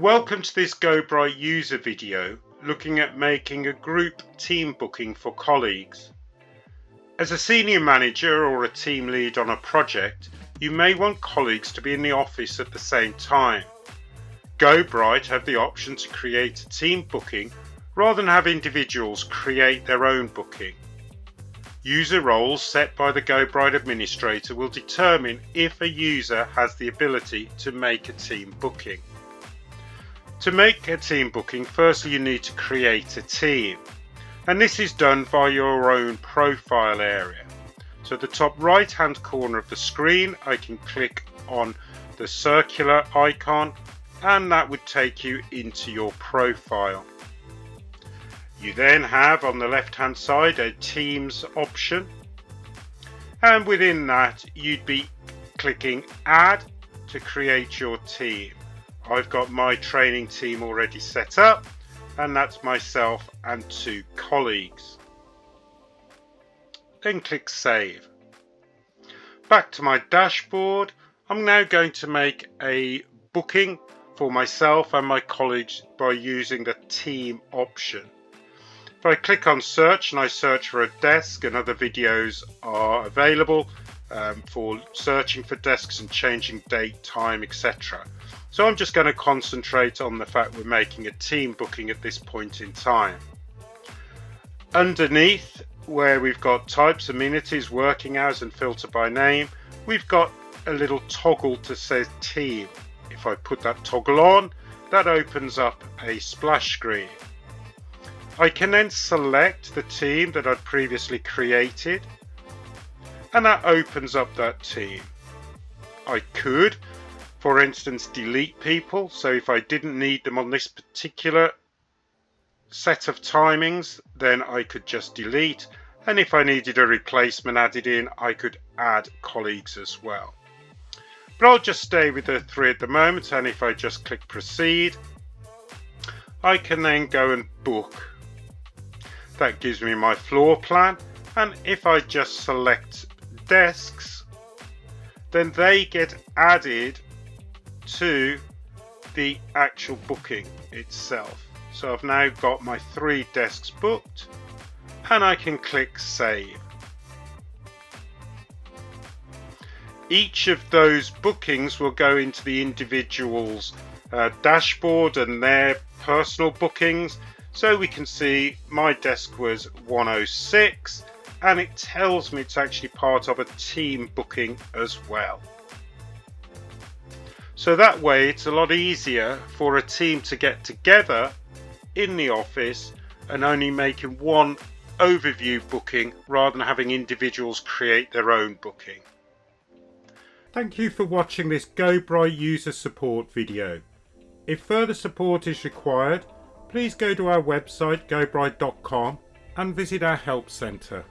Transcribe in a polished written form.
Welcome to this GoBright user video looking at making a group team booking for colleagues. As a senior manager or a team lead on a project, you may want colleagues to be in the office at the same time. GoBright have the option to create a team booking rather than have individuals create their own booking. User roles set by the GoBright administrator will determine if a user has the ability to make a team booking. To make a team booking, firstly you need to create a team, and this is done via your own profile area. So at the top right hand corner of the screen I can click on the circular icon and that would take you into your profile. You then have on the left hand side a Teams option, and within that you'd be clicking Add to create your team. I've got my training team already set up, and that's myself and 2 colleagues. Then click Save. Back to my dashboard, I'm now going to make a booking for myself and my colleagues by using the team option. If I click on search and I search for a desk, and other videos are available for searching for desks and changing date, time, etc. So I'm just going to concentrate on the fact we're making a team booking at this point in time. Underneath, where we've got types, amenities, working hours and filter by name, we've got a little toggle to say team. If I put that toggle on, that opens up a splash screen. I can then select the team that I'd previously created, and that opens up that team. I could, for instance, delete people, so if I didn't need them on this particular set of timings, then I could just delete, and if I needed a replacement added in, I could add colleagues as well. But I'll just stay with the 3 at the moment, and if I just click proceed, I can then go and book. That gives me my floor plan, and if I just select desks, then they get added to the actual booking itself. So I've now got my 3 desks booked, and I can click save. Each of those bookings will go into the individual's dashboard and their personal bookings. So we can see my desk was 106, and it tells me it's actually part of a team booking as well. So that way it's a lot easier for a team to get together in the office and only making one overview booking rather than having individuals create their own booking. Thank you for watching this GoBright user support video. If further support is required, please go to our website gobright.com and visit our help centre.